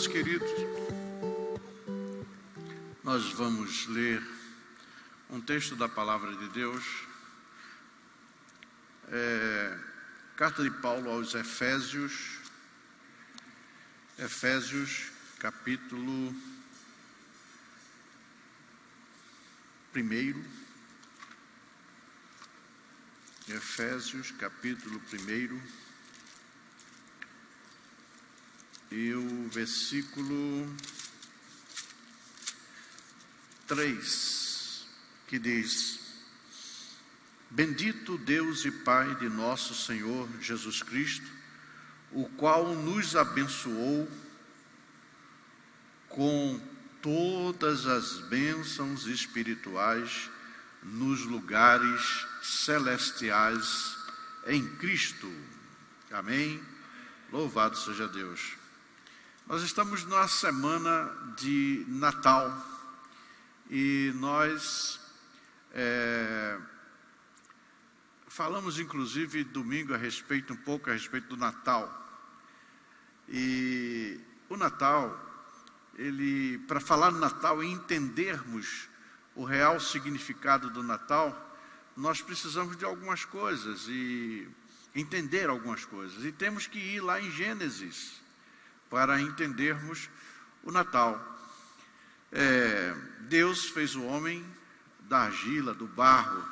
Meus queridos, nós vamos ler um texto da Palavra de Deus, carta de Paulo aos Efésios, capítulo 1, Efésios, capítulo 1, e o versículo 3, que diz: Bendito Deus e Pai de nosso Senhor Jesus Cristo, o qual nos abençoou com todas as bênçãos espirituais nos lugares celestiais em Cristo. Amém? Louvado seja Deus. Nós estamos na semana de Natal e nós falamos inclusive domingo um pouco a respeito do Natal. E o Natal, para falar no Natal e entendermos o real significado do Natal, nós precisamos de algumas coisas e entender algumas coisas. E temos que ir lá em Gênesis para entendermos o Natal. Deus fez o homem da argila, do barro,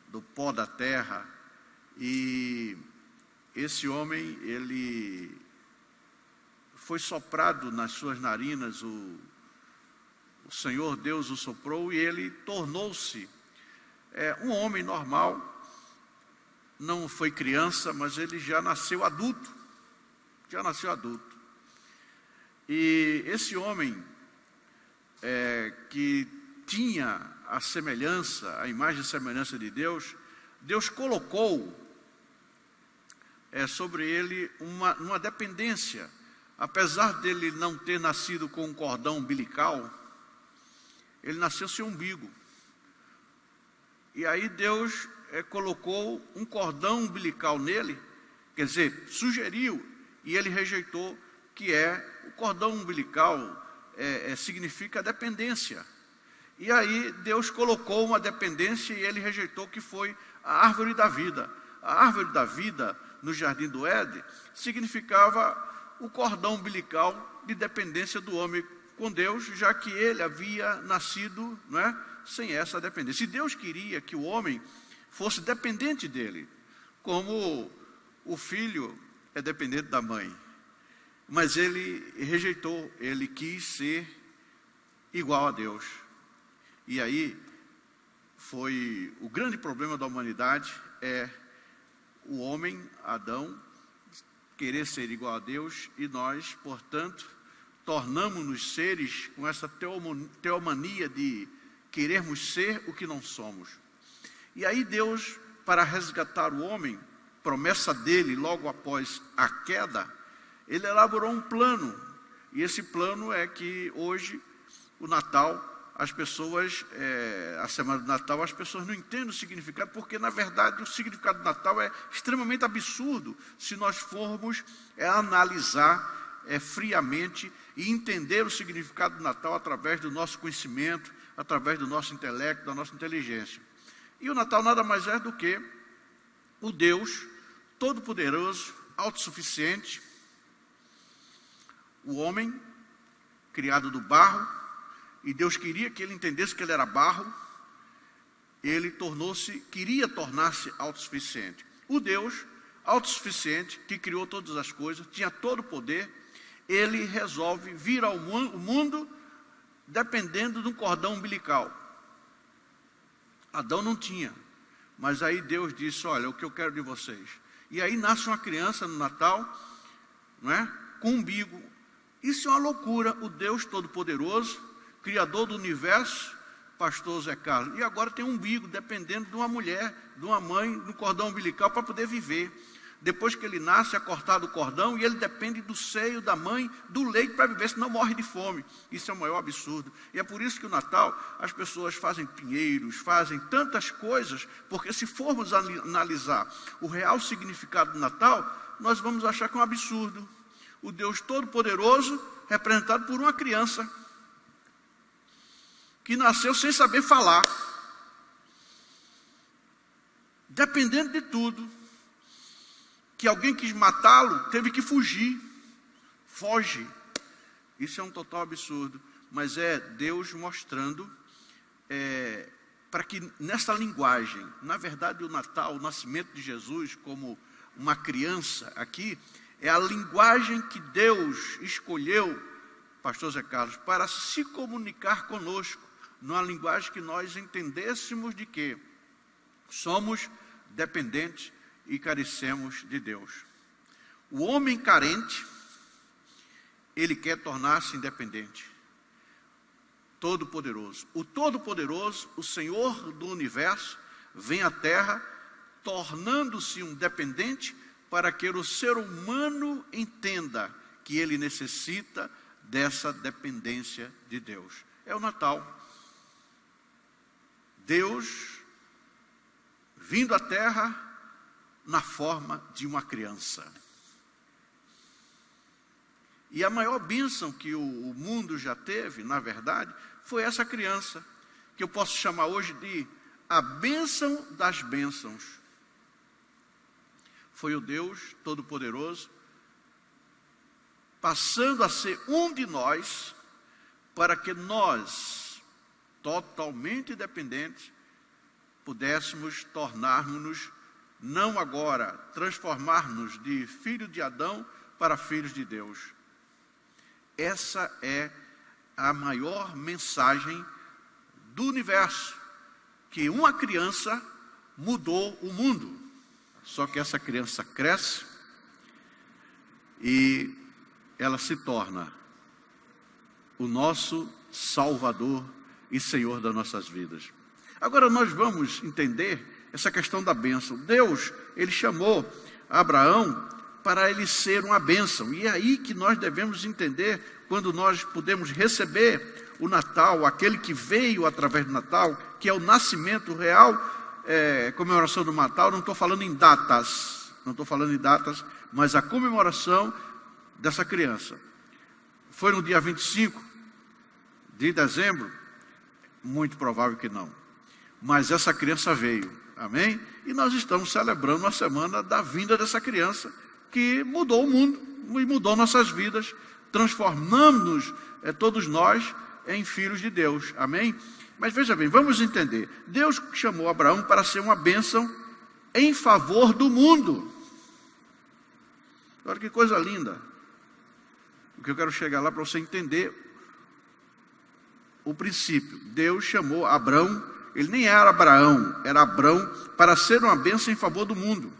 do pó da terra, e esse homem, ele foi soprado nas suas narinas, o Senhor Deus o soprou e ele tornou-se um homem normal. Não foi criança, mas ele já nasceu adulto. E esse homem que tinha a imagem e semelhança de Deus, Deus colocou sobre ele uma dependência. Apesar dele não ter nascido com um cordão umbilical, ele nasceu sem umbigo. E aí Deus colocou um cordão umbilical nele, quer dizer, sugeriu, e ele rejeitou, que o cordão umbilical significa dependência. E aí Deus colocou uma dependência e ele rejeitou, que foi a árvore da vida. A árvore da vida, no Jardim do Éden, significava o cordão umbilical de dependência do homem com Deus, já que ele havia nascido, sem essa dependência. E Deus queria que o homem fosse dependente dele, como o filho é dependente da mãe. Mas ele rejeitou, ele quis ser igual a Deus. E aí, foi o grande problema da humanidade, o homem, Adão, querer ser igual a Deus, e nós, portanto, tornamos-nos seres com essa teomania de querermos ser o que não somos. E aí Deus, para resgatar o homem, promessa dele logo após a queda, ele elaborou um plano. E esse plano é que hoje, o Natal, as pessoas, a semana do Natal, as pessoas não entendem o significado, porque na verdade o significado do Natal é extremamente absurdo, se nós formos analisar friamente e entender o significado do Natal através do nosso conhecimento, através do nosso intelecto, da nossa inteligência. E o Natal nada mais é do que o Deus todo-poderoso, autossuficiente, o homem criado do barro, e Deus queria que ele entendesse que ele era barro. Ele queria tornar-se autossuficiente. O Deus autossuficiente, que criou todas as coisas, tinha todo o poder, ele resolve vir ao mundo dependendo de um cordão umbilical. Adão não tinha, mas aí Deus disse: olha, o que eu quero de vocês. E aí nasce uma criança no Natal, com umbigo. Isso é uma loucura. O Deus Todo-Poderoso, Criador do Universo, pastor Zé Carlos, e agora tem um umbigo, dependendo de uma mulher, de uma mãe, do cordão umbilical para poder viver. Depois que ele nasce, é cortado o cordão e ele depende do seio da mãe, do leite para viver, senão morre de fome. Isso é o maior absurdo. E é por isso que o Natal, as pessoas fazem pinheiros, fazem tantas coisas, porque se formos analisar o real significado do Natal, nós vamos achar que é um absurdo. o Deus Todo-Poderoso, representado por uma criança, que nasceu sem saber falar, dependendo de tudo, que alguém quis matá-lo, teve que fugir, foge. Isso é um total absurdo, mas é Deus mostrando, para que nessa linguagem, na verdade o Natal, o nascimento de Jesus como uma criança aqui, é a linguagem que Deus escolheu, pastor Zé Carlos, para se comunicar conosco, numa linguagem que nós entendêssemos de que somos dependentes e carecemos de Deus. O homem carente, ele quer tornar-se independente. Todo-Poderoso. O Todo-Poderoso, o Senhor do Universo, vem à Terra, tornando-se um dependente para que o ser humano entenda que ele necessita dessa dependência de Deus. É o Natal. Deus vindo à Terra na forma de uma criança. E a maior bênção que o mundo já teve, na verdade, foi essa criança, que eu posso chamar hoje de a bênção das bênçãos. Foi o Deus Todo-Poderoso, passando a ser um de nós, para que nós, totalmente dependentes, pudéssemos tornar-nos, não agora, transformar-nos de filho de Adão para filhos de Deus. Essa é a maior mensagem do universo, que uma criança mudou o mundo. Só que essa criança cresce e ela se torna o nosso Salvador e Senhor das nossas vidas. Agora nós vamos entender essa questão da bênção. Deus, ele chamou Abraão para ele ser uma bênção. E é aí que nós devemos entender, quando nós podemos receber o Natal, aquele que veio através do Natal, que é o nascimento real, comemoração do Natal. Não estou falando em datas, mas a comemoração dessa criança. Foi no dia 25 de dezembro? Muito provável que não. Mas essa criança veio, amém? E nós estamos celebrando a semana da vinda dessa criança, que mudou o mundo e mudou nossas vidas, transformando-nos, todos nós, em filhos de Deus, amém? Mas veja bem, vamos entender. Deus chamou Abraão para ser uma bênção em favor do mundo. Olha que coisa linda. O que eu quero chegar lá para você entender o princípio. Deus chamou Abraão, ele nem era Abraão, era Abrão, para ser uma bênção em favor do mundo.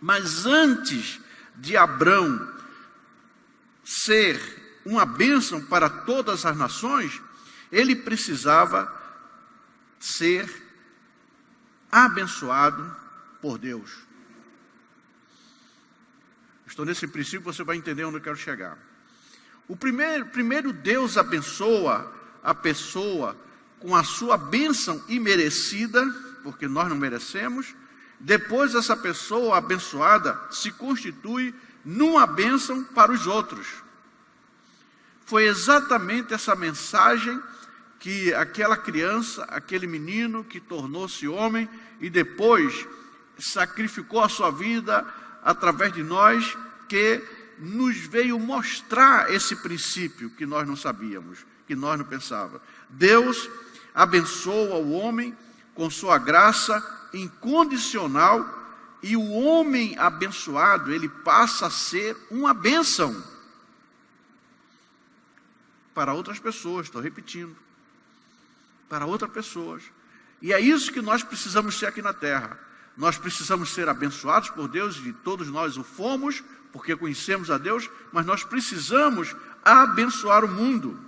Mas antes de Abrão ser uma bênção para todas as nações, ele precisava ser abençoado por Deus. Estou nesse princípio, você vai entender onde eu quero chegar. O primeiro Deus abençoa a pessoa com a sua bênção imerecida, porque nós não merecemos. Depois essa pessoa abençoada se constitui numa bênção para os outros. Foi exatamente essa mensagem que aquela criança, aquele menino que tornou-se homem e depois sacrificou a sua vida através de nós, que nos veio mostrar esse princípio que nós não sabíamos, que nós não pensávamos. Deus abençoa o homem com sua graça incondicional, e o homem abençoado, ele passa a ser uma bênção para outras pessoas. Estou repetindo, para outras pessoas. E é isso que nós precisamos ser aqui na terra. Nós precisamos ser abençoados por Deus, e todos nós o fomos, porque conhecemos a Deus, mas nós precisamos abençoar o mundo.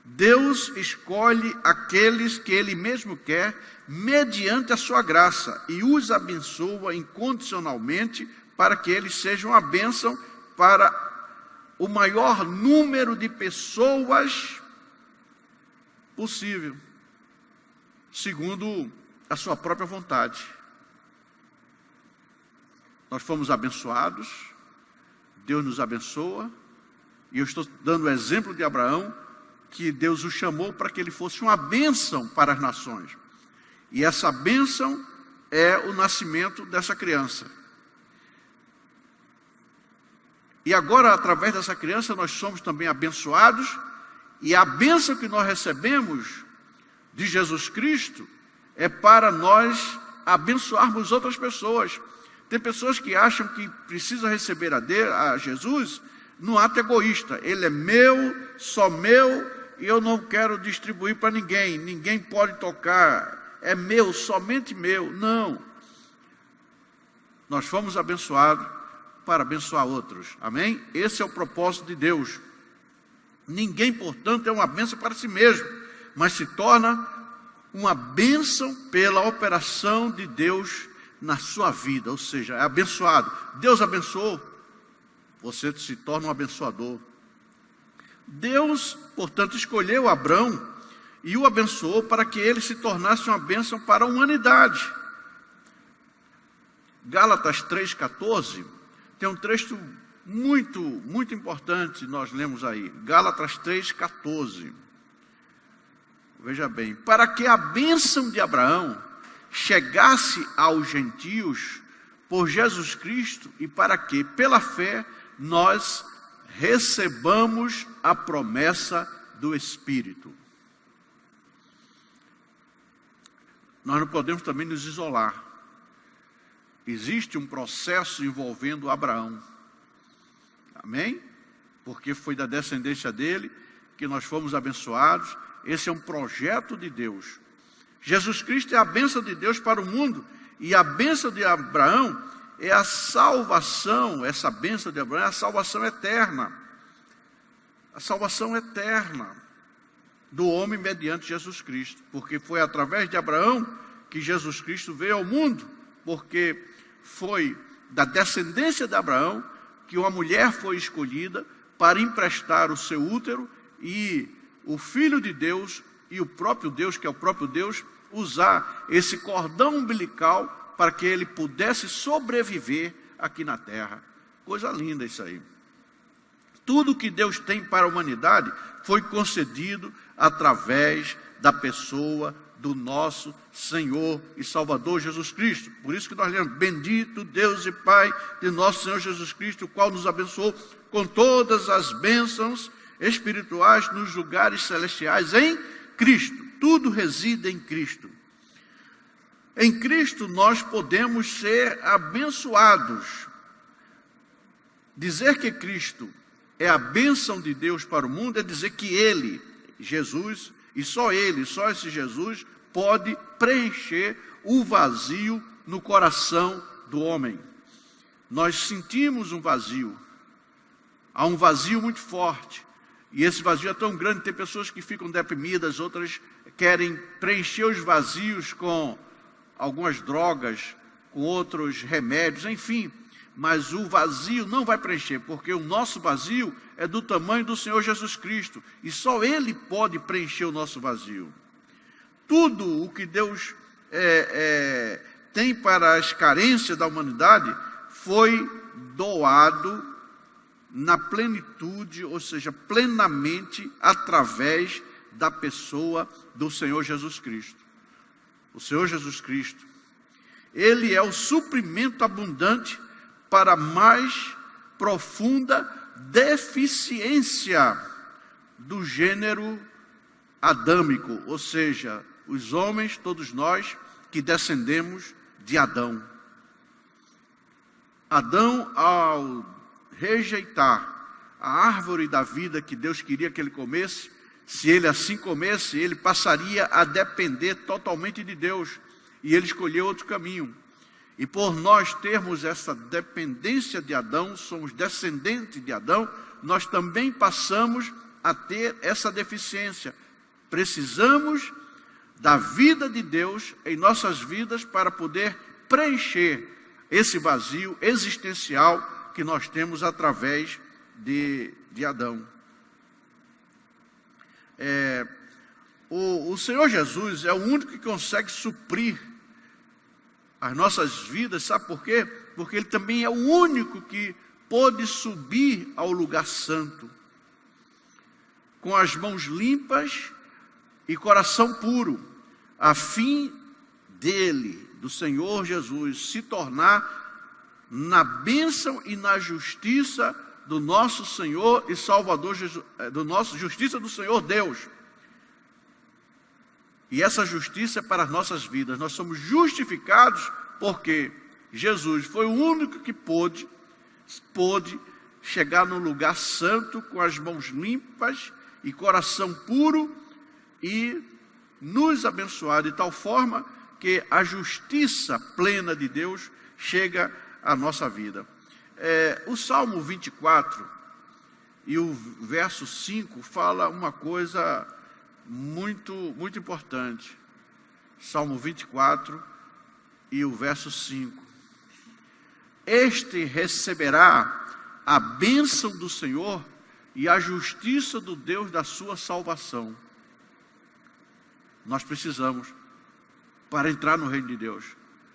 Deus escolhe aqueles que Ele mesmo quer, mediante a sua graça, e os abençoa incondicionalmente, para que eles sejam a bênção para o maior número de pessoas possível, segundo a sua própria vontade. Nós fomos abençoados Deus nos abençoa, e eu estou dando o exemplo de Abraão, que Deus o chamou para que ele fosse uma bênção para as nações. E essa bênção é o nascimento dessa criança. E agora, através dessa criança, nós somos também abençoados, e a bênção que nós recebemos de Jesus Cristo é para nós abençoarmos outras pessoas. Tem pessoas que acham que precisam receber a Jesus no ato egoísta. Ele é meu, só meu, e eu não quero distribuir para ninguém. Ninguém pode tocar. É meu, somente meu. Não. Nós fomos abençoados para abençoar outros. Amém? Esse é o propósito de Deus. Ninguém, portanto, é uma bênção para si mesmo, mas se torna uma bênção pela operação de Deus na sua vida, ou seja, é abençoado. Deus abençoou, você se torna um abençoador. Deus, portanto, escolheu Abrão e o abençoou para que ele se tornasse uma bênção para a humanidade. Gálatas 3,14 tem um texto muito importante, nós lemos aí. Gálatas 3,14. Veja bem, para que a bênção de Abraão chegasse aos gentios por Jesus Cristo e para que, pela fé, nós recebamos a promessa do Espírito. Nós não podemos também nos isolar. Existe um processo envolvendo Abraão. Amém? Porque foi da descendência dele que nós fomos abençoados. Esse é um projeto de Deus. Jesus Cristo é a bênção de Deus para o mundo. E a bênção de Abraão é a salvação. Essa bênção de Abraão é a salvação eterna. A salvação eterna do homem mediante Jesus Cristo. Porque foi através de Abraão que Jesus Cristo veio ao mundo. Porque foi da descendência de Abraão que uma mulher foi escolhida para emprestar o seu útero e o Filho de Deus e o próprio Deus, que é o próprio Deus, usar esse cordão umbilical para que ele pudesse sobreviver aqui na terra. Coisa linda isso aí. Tudo que Deus tem para a humanidade foi concedido através da pessoa do nosso Senhor e Salvador Jesus Cristo. Por isso que nós lemos: bendito Deus e Pai de nosso Senhor Jesus Cristo, o qual nos abençoou com todas as bênçãos espirituais nos lugares celestiais em Cristo. Tudo reside em Cristo. Em Cristo nós podemos ser abençoados. Dizer que Cristo é a bênção de Deus para o mundo é dizer que Ele, Jesus, e só Ele, só esse Jesus, pode preencher o vazio no coração do homem. Nós sentimos um vazio. Há um vazio muito forte. E esse vazio é tão grande, tem pessoas que ficam deprimidas, outras querem preencher os vazios com algumas drogas, com outros remédios, enfim. Mas o vazio não vai preencher, porque o nosso vazio é do tamanho do Senhor Jesus Cristo. E só Ele pode preencher o nosso vazio. Tudo o que Deus tem para as carências da humanidade foi doado na plenitude, ou seja, plenamente através da pessoa do Senhor Jesus Cristo. O Senhor Jesus Cristo, Ele é o suprimento abundante para a mais profunda deficiência do gênero adâmico, ou seja, os homens, todos nós que descendemos de Adão. Adão, ao rejeitar a árvore da vida que Deus queria que ele comesse, se ele assim comesse, ele passaria a depender totalmente de Deus, e ele escolheu outro caminho. E por nós termos essa dependência de Adão, somos descendentes de Adão, nós também passamos a ter essa deficiência. Precisamos da vida de Deus em nossas vidas para poder preencher esse vazio existencial que nós temos através de Adão. O Senhor Jesus é o único que consegue suprir as nossas vidas, sabe por quê? Porque Ele também é o único que pôde subir ao lugar santo, com as mãos limpas e coração puro, a fim dele, do Senhor Jesus, se tornar na bênção e na justiça do nosso Senhor e Salvador Jesus, justiça do Senhor Deus. E essa justiça é para as nossas vidas. Nós somos justificados porque Jesus foi o único que pôde chegar no lugar santo com as mãos limpas e coração puro e nos abençoar de tal forma que a justiça plena de Deus chega à nossa vida. O Salmo 24 e o verso 5 fala uma coisa muito importante. Salmo 24 e o verso 5. Este receberá a bênção do Senhor e a justiça do Deus da sua salvação. Nós precisamos, para entrar no reino de Deus,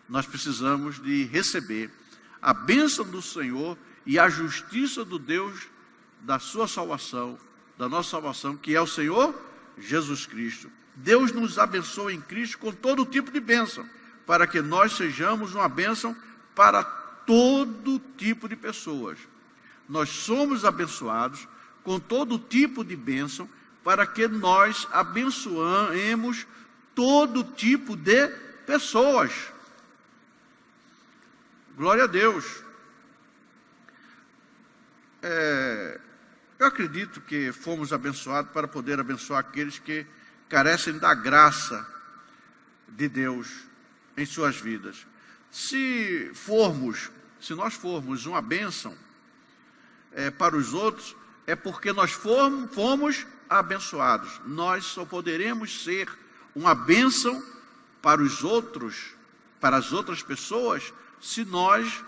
nós precisamos de receber a bênção do Senhor e a justiça do Deus da sua salvação, da nossa salvação, que é o Senhor Jesus Cristo. Deus nos abençoa em Cristo com todo tipo de bênção, para que nós sejamos uma bênção para todo tipo de pessoas. Nós somos abençoados com todo tipo de bênção, para que nós abençoemos todo tipo de pessoas. Glória a Deus. Eu acredito que fomos abençoados para poder abençoar aqueles que carecem da graça de Deus em suas vidas. Se nós formos uma bênção para os outros, é porque nós fomos abençoados. Nós só poderemos ser uma bênção para os outros, para as outras pessoas, se nós,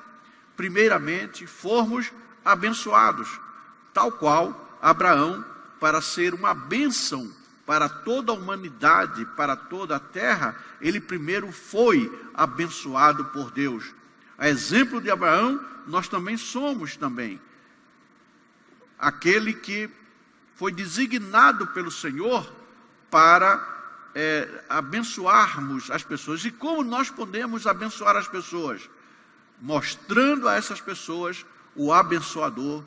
primeiramente, formos abençoados. Tal qual Abraão, para ser uma bênção para toda a humanidade, para toda a terra, ele primeiro foi abençoado por Deus. A exemplo de Abraão, nós também somos aquele que foi designado pelo Senhor para abençoarmos as pessoas. E como nós podemos abençoar as pessoas? Mostrando a essas pessoas o abençoador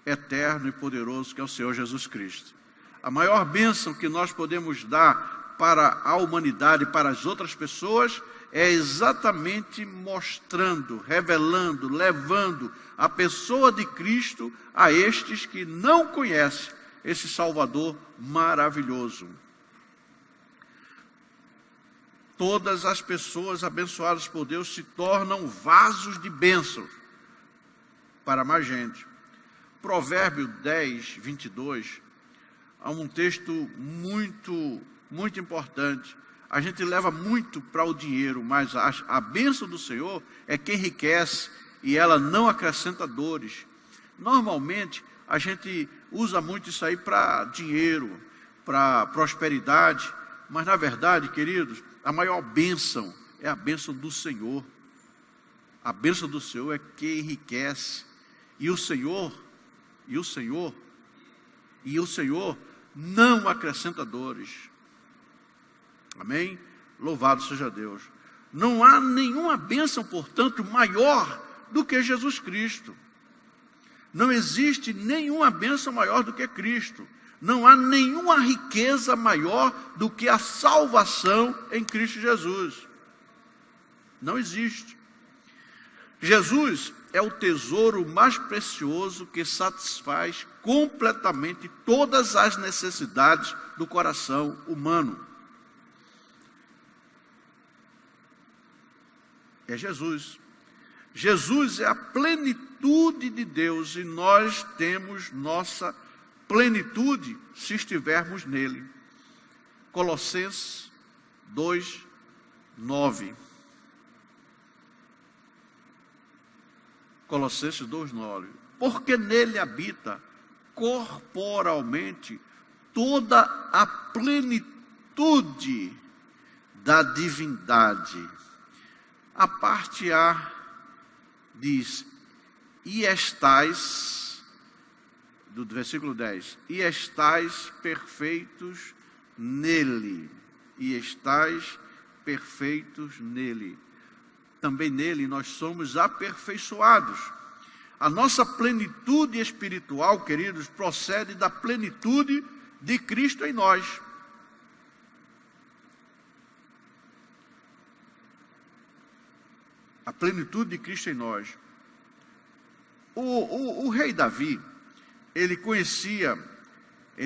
eterno e poderoso que é o Senhor Jesus Cristo. A maior bênção que nós podemos dar para a humanidade, para as outras pessoas, é exatamente mostrando, revelando, levando a pessoa de Cristo a estes que não conhecem esse Salvador maravilhoso. Todas as pessoas abençoadas por Deus se tornam vasos de bênçãos para mais gente. Provérbio 10, 22, há um texto muito importante. A gente leva muito para o dinheiro, mas a bênção do Senhor é que enriquece e ela não acrescenta dores. Normalmente, a gente usa muito isso aí para dinheiro, para prosperidade, mas na verdade, queridos, a maior bênção é a bênção do Senhor. A bênção do Senhor é que enriquece. E o Senhor não acrescenta dores. Amém? Louvado seja Deus. Não há nenhuma bênção, portanto, maior do que Jesus Cristo. Não existe nenhuma bênção maior do que Cristo. Não há nenhuma riqueza maior do que a salvação em Cristo Jesus. Não existe. Jesus é o tesouro mais precioso que satisfaz completamente todas as necessidades do coração humano. É Jesus. Jesus é a plenitude de Deus e nós temos nossa plenitude se estivermos nele. Colossenses 2, 9. Colossenses 2, 9. Porque nele habita corporalmente toda a plenitude da divindade. A parte A diz: e estais, do versículo 10, e estais perfeitos nele, e estais perfeitos nele. Também nele nós somos aperfeiçoados. A nossa plenitude espiritual, queridos, procede da plenitude de Cristo em nós. A plenitude de Cristo em nós. O rei Davi, ele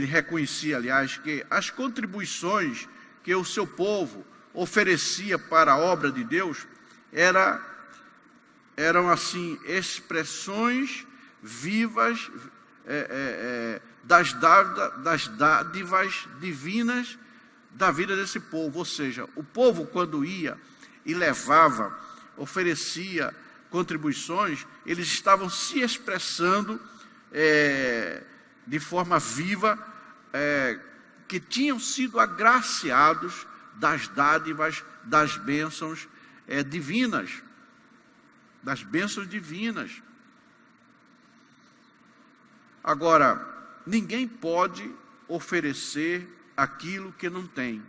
reconhecia, aliás, que as contribuições que o seu povo oferecia para a obra de Deus eram assim, expressões vivas das dádivas divinas da vida desse povo. Ou seja, o povo, quando ia e levava, oferecia contribuições, eles estavam se expressando de forma viva, que tinham sido agraciados das dádivas, das bênçãos divinas. Das bênçãos divinas. Agora, ninguém pode oferecer aquilo que não tem.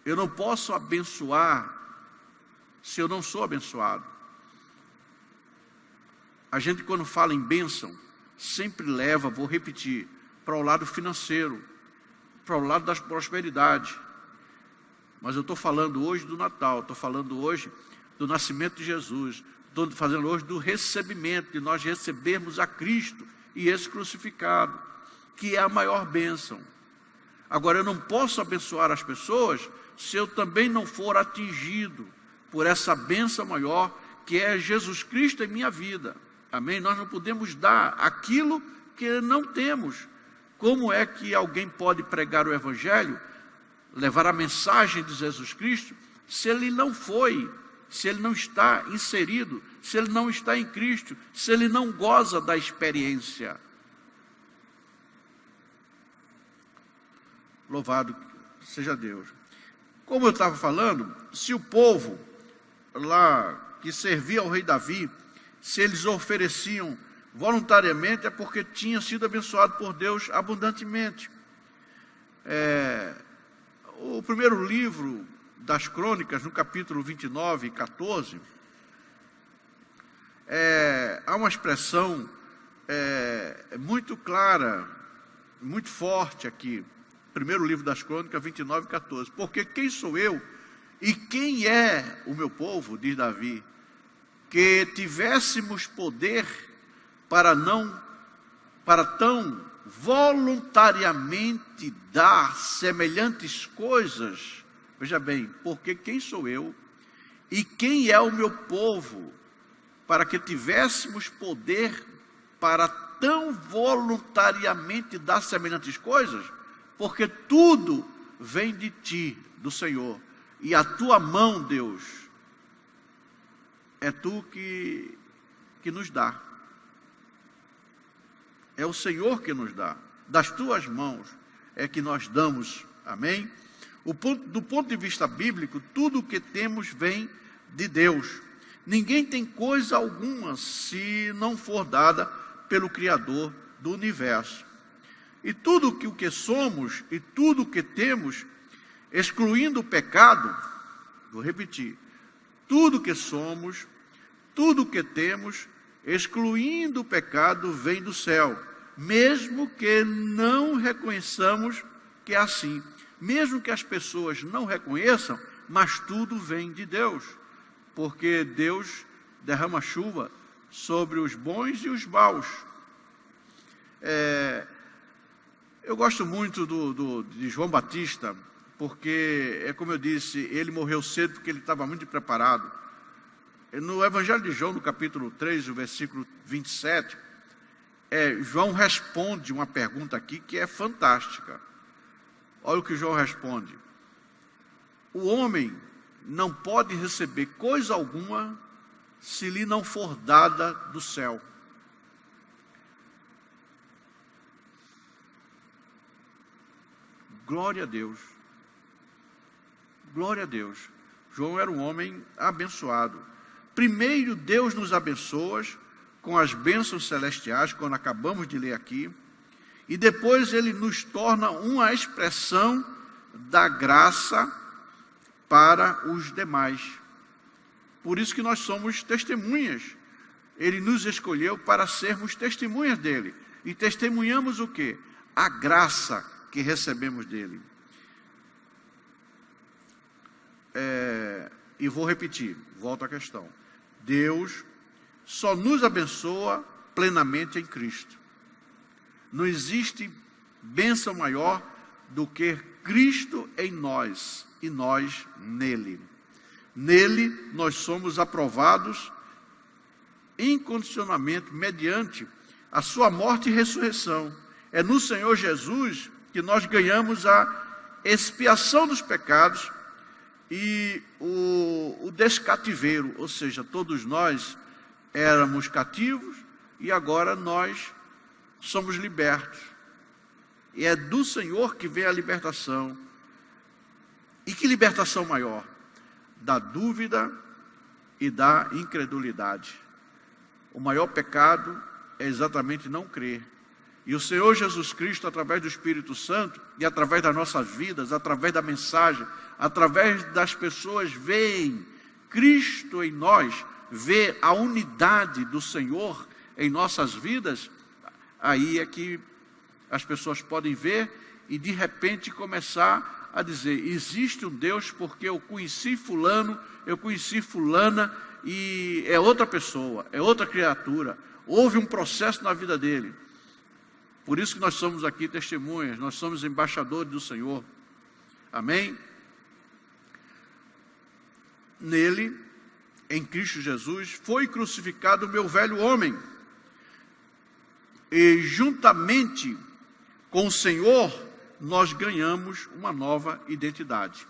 Eu não posso abençoar se eu não sou abençoado. A gente, quando fala em bênção, sempre leva, vou repetir, para o lado financeiro, para o lado das prosperidades. Mas eu estou falando hoje do Natal, estou falando hoje do nascimento de Jesus, estou falando hoje do recebimento, de nós recebermos a Cristo e esse crucificado, que é a maior bênção. Agora, eu não posso abençoar as pessoas se eu também não for atingido por essa bênção maior, que é Jesus Cristo em minha vida. Amém? Nós não podemos dar aquilo que não temos. Como é que alguém pode pregar o Evangelho, levar a mensagem de Jesus Cristo, se ele não foi, se ele não está inserido, se ele não está em Cristo, se ele não goza da experiência? Louvado seja Deus. Como eu estava falando, se o povo lá que servia ao rei Davi, se eles ofereciam voluntariamente, é porque tinha sido abençoado por Deus abundantemente. O primeiro livro das Crônicas, no capítulo 29 e 14, há uma expressão muito clara, muito forte aqui. Primeiro livro das Crônicas, 29 e 14. Porque quem sou eu e quem é o meu povo, diz Davi, que tivéssemos poder para tão voluntariamente dar semelhantes coisas. Veja bem, porque quem sou eu e quem é o meu povo para que tivéssemos poder para tão voluntariamente dar semelhantes coisas? Porque tudo vem de ti, do Senhor, e a tua mão, Deus, é tu que nos dá. É o Senhor que nos dá. Das tuas mãos é que nós damos. Amém? Do ponto de vista bíblico, tudo o que temos vem de Deus. Ninguém tem coisa alguma se não for dada pelo Criador do universo. E tudo o que somos e tudo o que temos, excluindo o pecado, vou repetir, tudo o que somos, tudo o que temos, excluindo o pecado, vem do céu, mesmo que não reconheçamos que é assim. Mesmo que as pessoas não reconheçam, mas tudo vem de Deus, porque Deus derrama chuva sobre os bons e os maus. Eu gosto muito de João Batista, porque, como eu disse, ele morreu cedo porque ele estava muito preparado. No Evangelho de João, no capítulo 3, o versículo 27, João responde uma pergunta aqui que é fantástica. Olha o que João responde. O homem não pode receber coisa alguma se lhe não for dada do céu. Glória a Deus. Glória a Deus. João era um homem abençoado. primeiro Deus nos abençoa com as bênçãos celestiais, quando acabamos de ler aqui, e depois Ele nos torna uma expressão da graça para os demais. Por isso que nós somos testemunhas. Ele nos escolheu para sermos testemunhas dEle. E testemunhamos o quê? A graça que recebemos dEle. E vou repetir, volto à questão. Deus só nos abençoa plenamente em Cristo. Não existe bênção maior do que Cristo em nós e nós nele. Nele nós somos aprovados incondicionalmente mediante a sua morte e ressurreição. É no Senhor Jesus que nós ganhamos a expiação dos pecados e o descativeiro, ou seja, todos nós éramos cativos e agora nós somos libertos. E é do Senhor que vem a libertação. E que libertação maior? Da dúvida e da incredulidade. O maior pecado é exatamente não crer. E o Senhor Jesus Cristo, através do Espírito Santo, e através das nossas vidas, através da mensagem, através das pessoas, veem Cristo em nós, vê a unidade do Senhor em nossas vidas, aí é que as pessoas podem ver e de repente começar a dizer, existe um Deus porque eu conheci fulano, eu conheci fulana e é outra pessoa, é outra criatura, houve um processo na vida dele. Por isso que nós somos aqui testemunhas, nós somos embaixadores do Senhor. Amém? Nele, em Cristo Jesus, foi crucificado o meu velho homem. E juntamente com o Senhor, nós ganhamos uma nova identidade.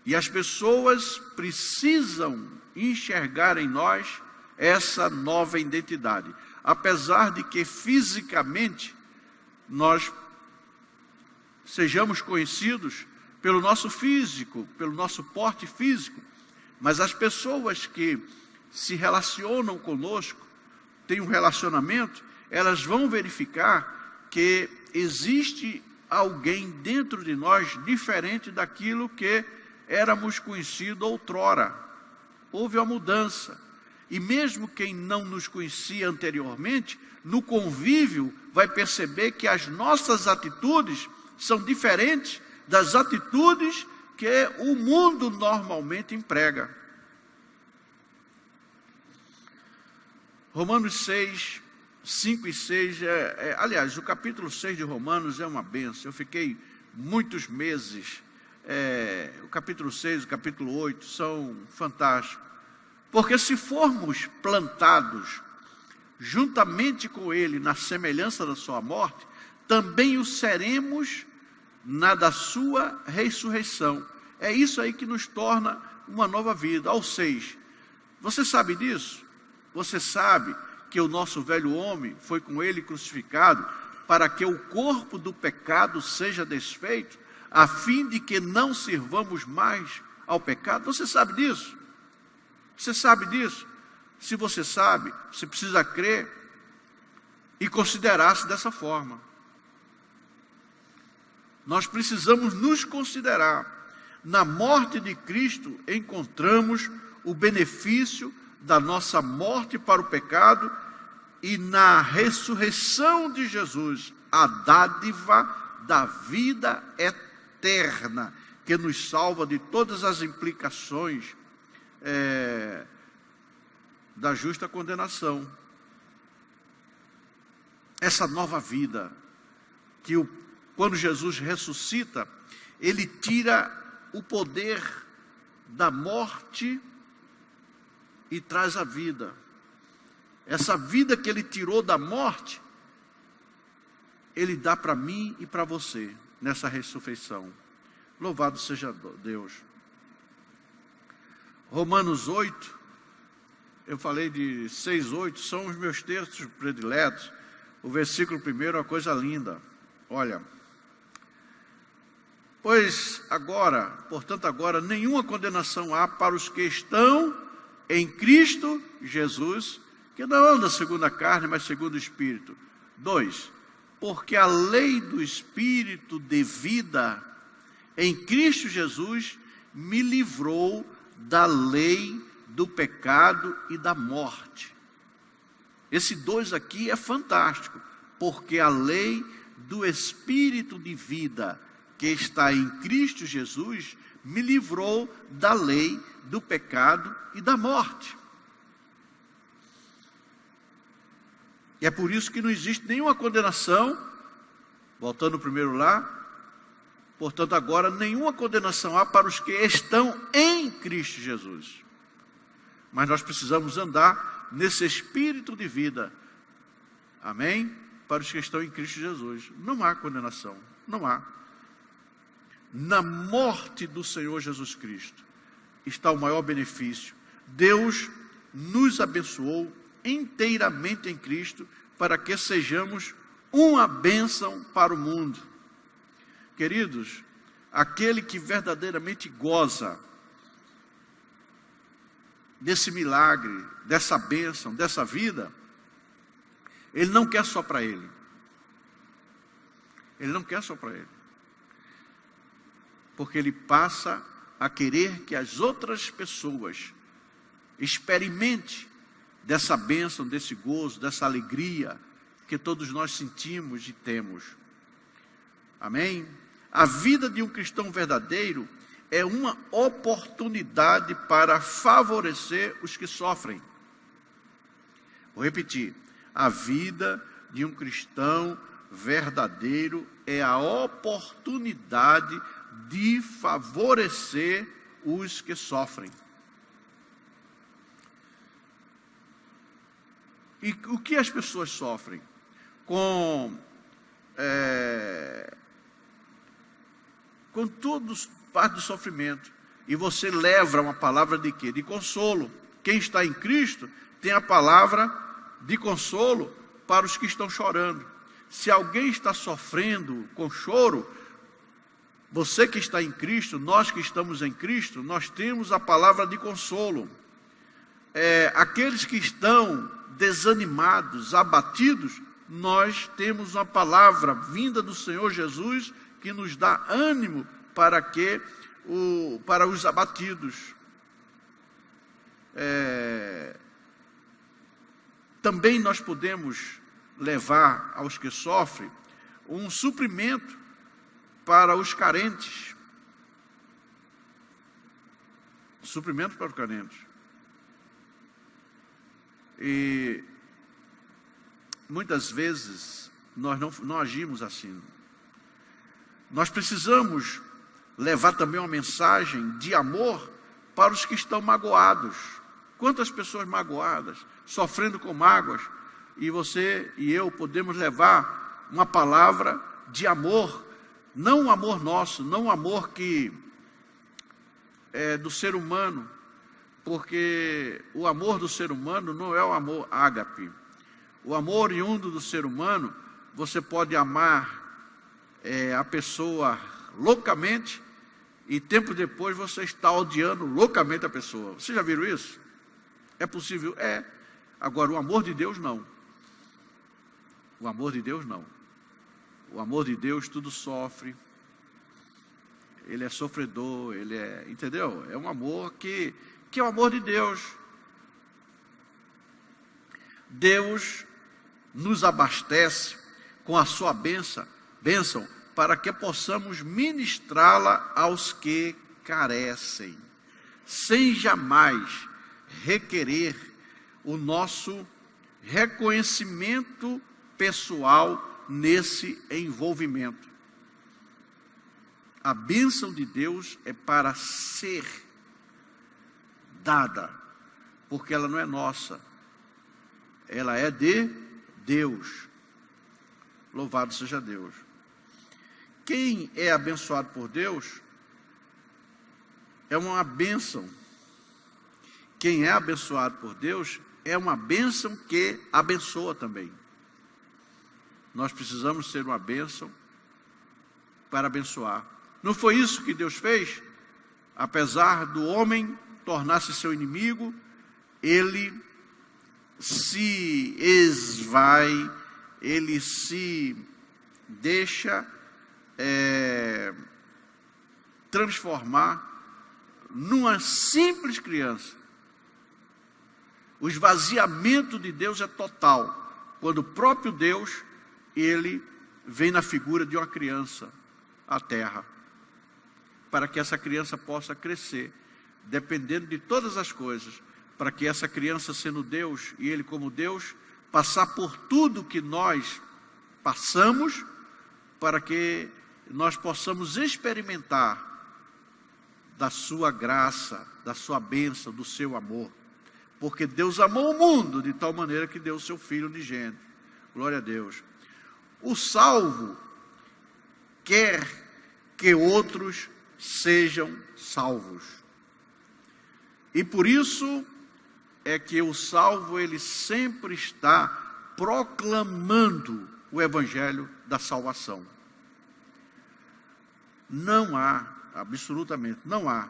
E as pessoas precisam enxergar em nós essa nova identidade. Apesar de que fisicamente nós sejamos conhecidos pelo nosso físico, pelo nosso porte físico, mas as pessoas que se relacionam conosco, têm um relacionamento, elas vão verificar que existe alguém dentro de nós diferente daquilo que éramos conhecidos outrora. Houve uma mudança. E mesmo quem não nos conhecia anteriormente, no convívio vai perceber que as nossas atitudes são diferentes das atitudes que o mundo normalmente emprega. Romanos 6, 5 e 6, aliás, o capítulo 6 de Romanos é uma bênção. Eu fiquei muitos meses, o capítulo 6, o capítulo 8 são fantásticos. Porque se formos plantados juntamente com Ele na semelhança da sua morte, também o seremos na da sua ressurreição. É isso aí que nos torna uma nova vida. Ao 6, você sabe disso? Você sabe que o nosso velho homem foi com Ele crucificado para que o corpo do pecado seja desfeito, a fim de que não sirvamos mais ao pecado? Você sabe disso? Você sabe disso? Se você sabe, você precisa crer e considerar-se dessa forma. Nós precisamos nos considerar. Na morte de Cristo encontramos o benefício da nossa morte para o pecado e na ressurreição de Jesus, a dádiva da vida eterna, que nos salva de todas as implicações da justa condenação. Essa nova vida, que quando Jesus ressuscita, Ele tira o poder da morte e traz a vida. Essa vida que Ele tirou da morte, Ele dá para mim e para você, nessa ressurreição. Louvado seja Deus. Romanos 8, eu falei de 6, 8, são os meus textos prediletos. O versículo 1 é uma coisa linda. Olha, Portanto, agora, nenhuma condenação há para os que estão em Cristo Jesus, que não andam segundo a carne, mas segundo o Espírito. 2. Porque a lei do Espírito de vida em Cristo Jesus me livrou da lei do pecado e da morte. Esse 2 aqui é fantástico, porque a lei do Espírito de vida que está em Cristo Jesus me livrou da lei do pecado e da morte. E é por isso que não existe nenhuma condenação, voltando primeiro lá, portanto agora nenhuma condenação há para os que estão em Cristo Jesus. Mas nós precisamos andar nesse espírito de vida, amém? Para os que estão em Cristo Jesus. Não há condenação, não há. Na morte do Senhor Jesus Cristo está o maior benefício. Deus nos abençoou inteiramente em Cristo para que sejamos uma bênção para o mundo. Queridos, aquele que verdadeiramente goza desse milagre, dessa bênção, dessa vida, ele não quer só para ele. Ele não quer só para ele. Porque ele passa a querer que as outras pessoas experimentem dessa bênção, desse gozo, dessa alegria que todos nós sentimos e temos. Amém? A vida de um cristão verdadeiro é uma oportunidade para favorecer os que sofrem. Vou repetir. A vida de um cristão verdadeiro é a oportunidade de favorecer os que sofrem. E o que as pessoas sofrem? Com todos parte do sofrimento. E você leva uma palavra de quê? De consolo. Quem está em Cristo tem a palavra de consolo para os que estão chorando. Se alguém está sofrendo com choro, você que está em Cristo, nós que estamos em Cristo, nós temos a palavra de consolo. Aqueles que estão desanimados, abatidos, nós temos uma palavra vinda do Senhor Jesus que nos dá ânimo para os abatidos. Também nós podemos levar aos que sofrem um suprimento para os carentes. Suprimento para os carentes. E muitas vezes nós não agimos assim. Nós precisamos levar também uma mensagem de amor para os que estão magoados. Quantas pessoas magoadas, sofrendo com mágoas, e você e eu podemos levar uma palavra de amor, não um amor nosso, não um amor que é do ser humano, porque o amor do ser humano não é o amor ágape. O amor oriundo do ser humano, você pode amar a pessoa loucamente e tempo depois você está odiando loucamente a pessoa. Vocês já viram isso? É possível? É. Agora, o amor de Deus não. O amor de Deus não. O amor de Deus tudo sofre. Ele é sofredor, ele é, entendeu? É um amor que é o amor de Deus. Deus nos abastece com a sua bênção para que possamos ministrá-la aos que carecem, sem jamais requerer o nosso reconhecimento pessoal nesse envolvimento. A bênção de Deus é para ser dada, porque ela não é nossa, ela é de Deus. Louvado seja Deus. Quem é abençoado por Deus é uma bênção. Quem é abençoado por Deus é uma bênção que abençoa também. Nós precisamos ser uma bênção para abençoar. Não foi isso que Deus fez? Apesar do homem tornar-se seu inimigo, ele se esvai, ele se deixa transformar numa simples criança. O esvaziamento de Deus é total, quando o próprio Deus, ele vem na figura de uma criança à terra, para que essa criança possa crescer, dependendo de todas as coisas, para que essa criança, sendo Deus, e ele como Deus, passar por tudo que nós passamos, para que nós possamos experimentar da sua graça, da sua bênção, do seu amor. Porque Deus amou o mundo de tal maneira que deu o seu Filho unigênito. Glória a Deus. O salvo quer que outros sejam salvos. E por isso é que o salvo, ele sempre está proclamando o evangelho da salvação. Não há, absolutamente, não há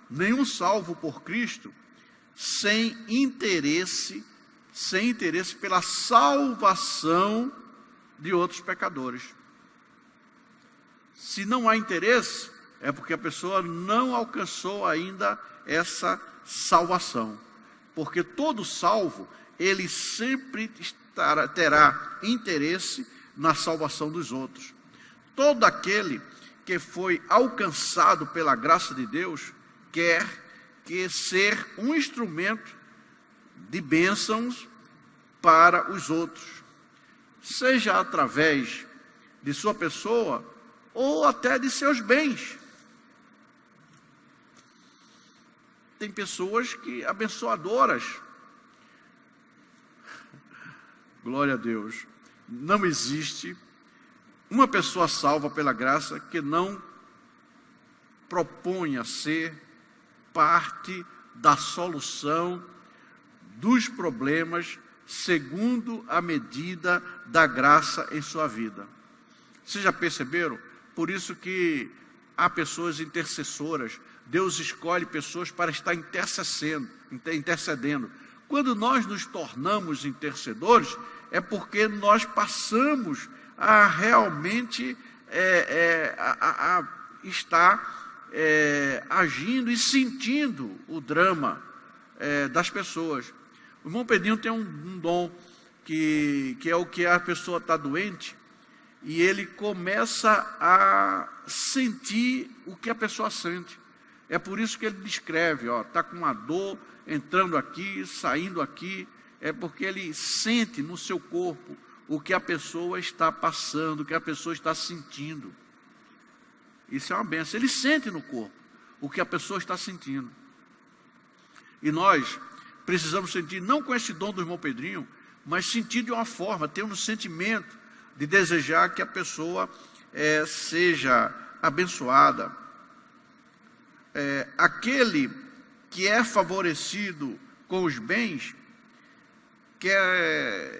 nenhum salvo por Cristo sem interesse pela salvação de outros pecadores. Se não há interesse, é porque a pessoa não alcançou ainda essa salvação. Porque todo salvo, ele sempre terá interesse na salvação dos outros. Todo aquele que foi alcançado pela graça de Deus, quer que ser um instrumento de bênçãos para os outros, seja através de sua pessoa ou até de seus bens. Tem pessoas que abençoadoras. Glória a Deus. Não existe uma pessoa salva pela graça que não proponha ser parte da solução dos problemas segundo a medida da graça em sua vida. Vocês já perceberam? Por isso que há pessoas intercessoras. Deus escolhe pessoas para estar intercedendo. Quando nós nos tornamos intercedores, é porque nós passamos a realmente estar agindo e sentindo o drama das pessoas. O irmão Pedrinho tem um dom que é o que a pessoa está doente e ele começa a sentir o que a pessoa sente. É por isso que ele descreve, está com uma dor entrando aqui, saindo aqui, é porque ele sente no seu corpo o que a pessoa está passando, o que a pessoa está sentindo. Isso é uma bênção. Ele sente no corpo o que a pessoa está sentindo. E nós precisamos sentir, não com esse dom do irmão Pedrinho, mas sentir de uma forma, ter um sentimento de desejar que a pessoa seja abençoada. Aquele que é favorecido com os bens,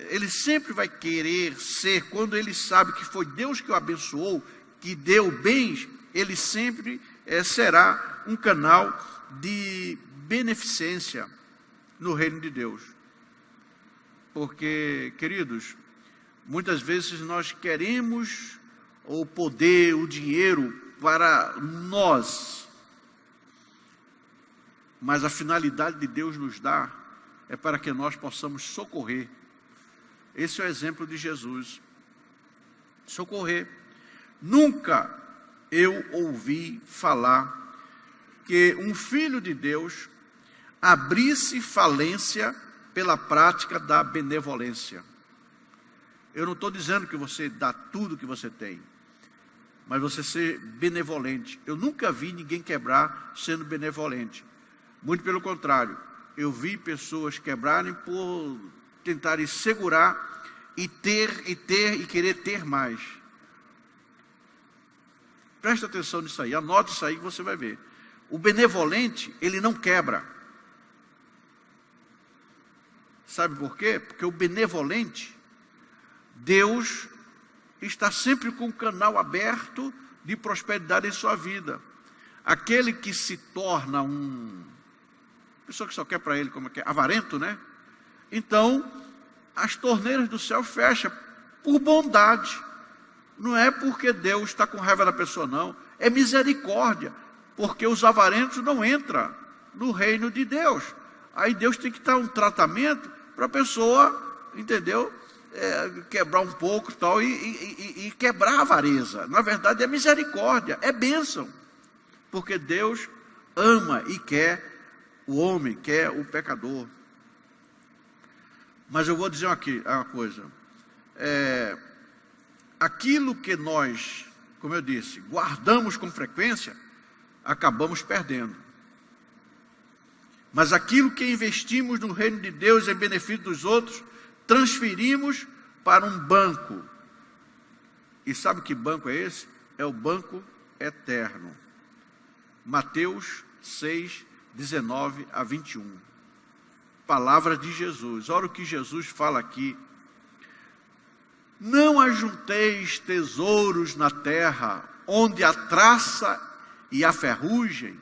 ele sempre vai querer ser, quando ele sabe que foi Deus que o abençoou, que deu bens, ele sempre será um canal de beneficência no reino de Deus. Porque, queridos, muitas vezes nós queremos o poder, o dinheiro para nós, mas a finalidade de Deus nos dá é para que nós possamos socorrer. Esse é o exemplo de Jesus. Socorrer. Nunca eu ouvi falar que um filho de Deus abrisse falência pela prática da benevolência. Eu não estou dizendo que você dá tudo que você tem, mas você ser benevolente. Eu nunca vi ninguém quebrar sendo benevolente. Muito pelo contrário, eu vi pessoas quebrarem por tentarem segurar e querer ter mais. Presta atenção nisso aí, anote isso aí que você vai ver. O benevolente, ele não quebra. Sabe por quê? Porque o benevolente, Deus está sempre com o canal aberto de prosperidade em sua vida. Aquele que se torna pessoa que só quer para ele, como é que é? Avarento, né? Então, as torneiras do céu fecham por bondade. Não é porque Deus está com raiva da pessoa, não. É misericórdia. Porque os avarentos não entram no reino de Deus. Aí Deus tem que dar um tratamento para a pessoa, entendeu? Quebrar um pouco tal, e quebrar a avareza. Na verdade é misericórdia, é bênção. Porque Deus ama e quer o homem, quer o pecador. Mas eu vou dizer aqui uma coisa. Aquilo que nós, como eu disse, guardamos com frequência, acabamos perdendo. Mas aquilo que investimos no reino de Deus em benefício dos outros, transferimos para um banco. E sabe que banco é esse? É o banco eterno. Mateus 6, 19 a 21. Palavra de Jesus. Olha o que Jesus fala aqui. Não ajunteis tesouros na terra, onde a traça e a ferrugem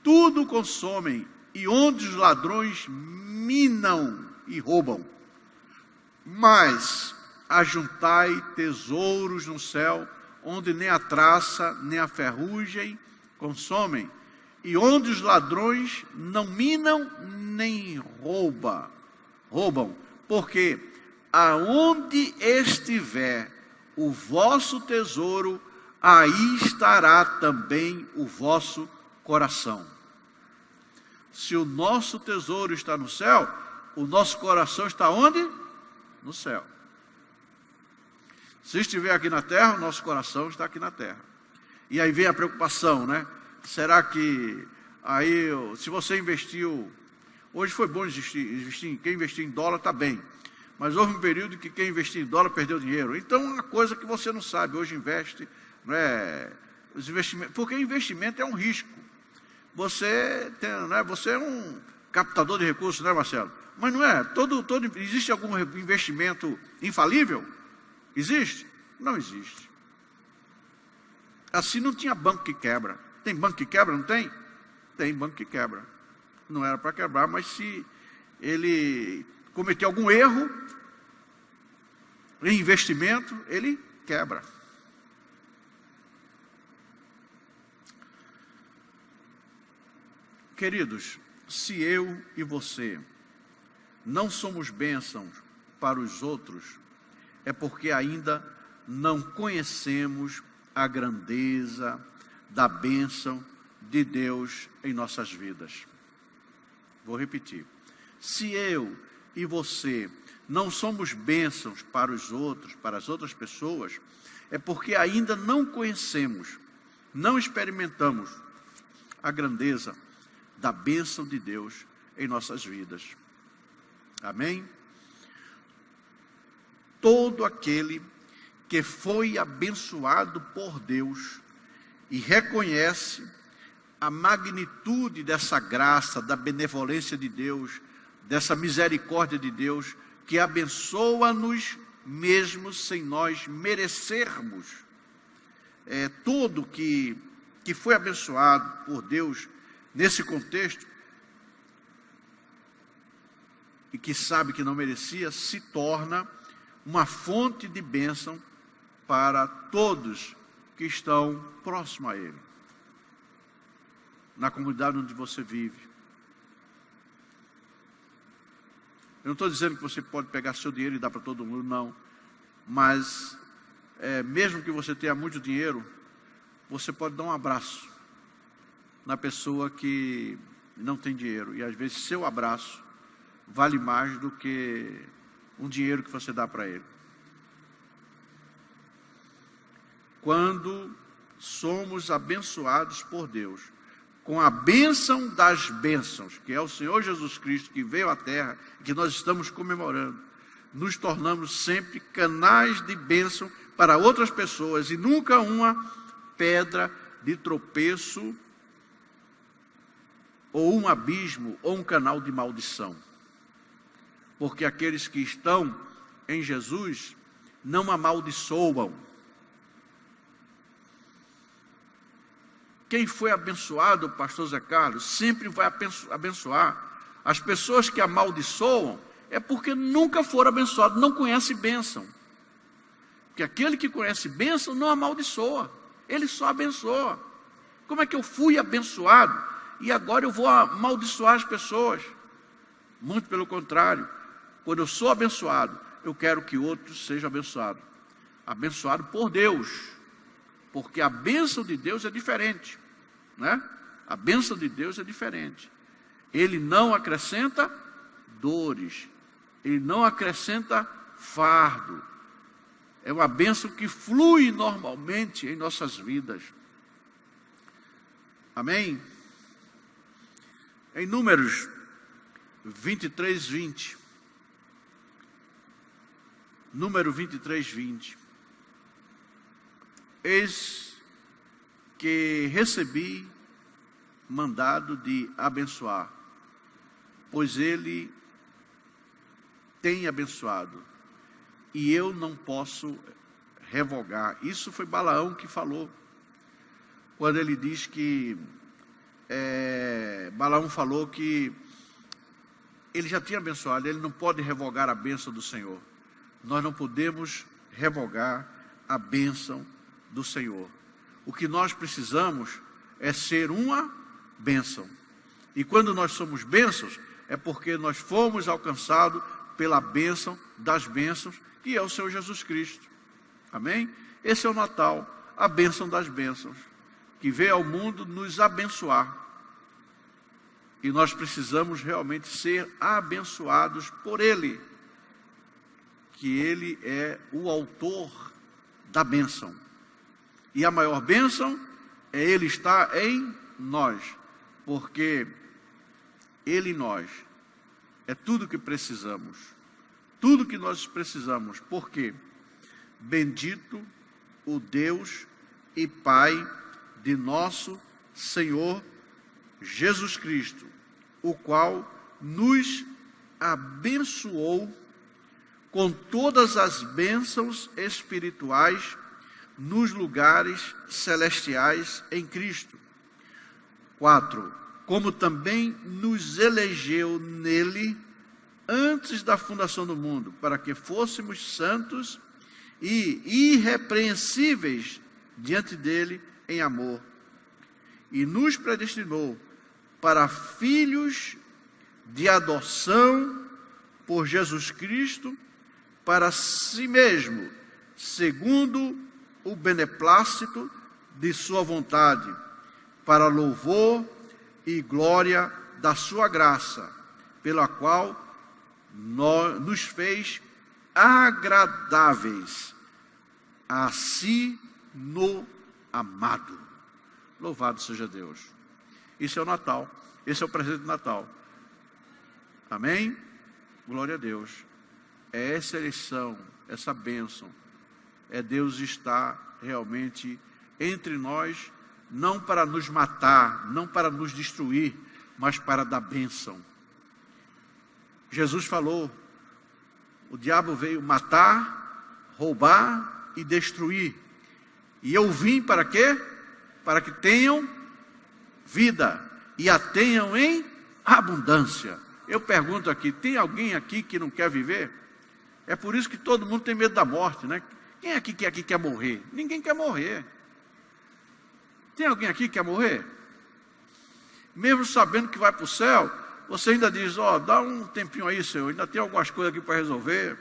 tudo consomem, e onde os ladrões minam e roubam. Mas ajuntai tesouros no céu, onde nem a traça nem a ferrugem consomem, e onde os ladrões não minam nem roubam, porque aonde estiver o vosso tesouro, aí estará também o vosso coração. Se o nosso tesouro está no céu, o nosso coração está onde? No céu. Se estiver aqui na terra, o nosso coração está aqui na terra. E aí vem a preocupação, né? Será que aí, se você investiu, hoje foi bom investir, quem investiu em dólar está bem, mas houve um período que quem investiu em dólar perdeu dinheiro. Então, uma coisa que você não sabe, hoje investe, né, os investimentos, porque investimento é um risco. Você é um captador de recursos, né, Marcelo? Mas não é. Existe algum investimento infalível? Existe? Não existe. Assim não tinha banco que quebra. Tem banco que quebra, não tem? Tem banco que quebra. Não era para quebrar, mas se ele cometer algum erro em investimento, ele quebra. Queridos, se eu e você não somos bênçãos para os outros, é porque ainda não conhecemos a grandeza da bênção de Deus em nossas vidas. Vou repetir. Se eu e você não somos bênçãos para os outros, para as outras pessoas, é porque ainda não conhecemos, não experimentamos a grandeza da bênção de Deus em nossas vidas. Amém? Todo aquele que foi abençoado por Deus e reconhece a magnitude dessa graça, da benevolência de Deus, dessa misericórdia de Deus, que abençoa-nos mesmo sem nós merecermos. Todo que foi abençoado por Deus nesse contexto, e que sabe que não merecia, se torna uma fonte de bênção para todos que estão próximos a Ele, na comunidade onde você vive. Eu não estou dizendo que você pode pegar seu dinheiro e dar para todo mundo, não. Mas, mesmo que você tenha muito dinheiro, você pode dar um abraço na pessoa que não tem dinheiro. E às vezes seu abraço vale mais do que um dinheiro que você dá para ele. Quando somos abençoados por Deus, com a bênção das bênçãos, que é o Senhor Jesus Cristo, que veio à terra, que nós estamos comemorando, nos tornamos sempre canais de bênção para outras pessoas, e nunca uma pedra de tropeço, ou um abismo, ou um canal de maldição. Porque aqueles que estão em Jesus não amaldiçoam. quem foi abençoado, pastor Zé Carlos, sempre vai abençoar. As pessoas que amaldiçoam é porque nunca foram abençoados, não conhecem bênção. Porque aquele que conhece bênção não amaldiçoa, ele só abençoa. Como é que eu fui abençoado e agora eu vou amaldiçoar as pessoas? Muito pelo contrário, quando eu sou abençoado, eu quero que outros sejam abençoados. Abençoado por Deus, porque a bênção de Deus é diferente, né? A bênção de Deus é diferente. Ele não acrescenta dores, ele não acrescenta fardo. É uma bênção que flui normalmente em nossas vidas. Amém? Em Números 23, 20. Número 23, 20. Eis que recebi mandado de abençoar, pois ele tem abençoado, e eu não posso revogar. Isso foi Balaão que falou, quando ele diz que, Balaão falou que ele já tinha abençoado, ele não pode revogar a bênção do Senhor. Nós não podemos revogar a bênção do Senhor. O que nós precisamos é ser uma bênção. E quando nós somos bênçãos, é porque nós fomos alcançados pela bênção das bênçãos, que é o Senhor Jesus Cristo. Amém? Esse é o Natal, a bênção das bênçãos, que veio ao mundo nos abençoar. E nós precisamos realmente ser abençoados por Ele, que Ele é o autor da bênção. E a maior bênção é Ele estar em nós, porque Ele em nós é tudo que precisamos. Tudo que nós precisamos, porque bendito o Deus e Pai de nosso Senhor Jesus Cristo, o qual nos abençoou com todas as bênçãos espirituais nos lugares celestiais em Cristo. 4. Como também nos elegeu nele antes da fundação do mundo, para que fôssemos santos e irrepreensíveis diante dele em amor. E nos predestinou para filhos de adoção por Jesus Cristo, para si mesmo, segundo o beneplácito de sua vontade, para louvor e glória da sua graça, pela qual nos fez agradáveis a si no amado. Louvado seja Deus. Isso é o Natal, esse é o presente do Natal. Amém? Glória a Deus. É essa eleição, essa bênção, é Deus estar realmente entre nós, não para nos matar, não para nos destruir, mas para dar bênção. Jesus falou, o diabo veio matar, roubar e destruir. E eu vim para quê? Para que tenham vida e a tenham em abundância. Eu pergunto aqui, tem alguém aqui que não quer viver? É por isso que todo mundo tem medo da morte, né? Quem aqui quer morrer? Ninguém quer morrer. Tem alguém aqui que quer morrer? Mesmo sabendo que vai para o céu, você ainda diz, dá um tempinho aí, Senhor, ainda tem algumas coisas aqui para resolver,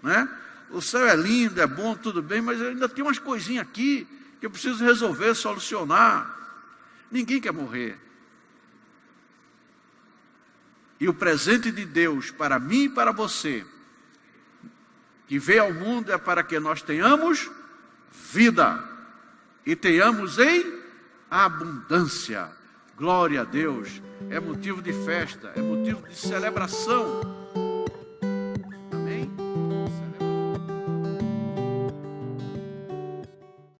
né? O céu é lindo, é bom, tudo bem, mas ainda tem umas coisinhas aqui que eu preciso resolver, solucionar. Ninguém quer morrer. E o presente de Deus para mim e para você, que veio ao mundo, é para que nós tenhamos vida e tenhamos em abundância. Glória a Deus. É motivo de festa, é motivo de celebração.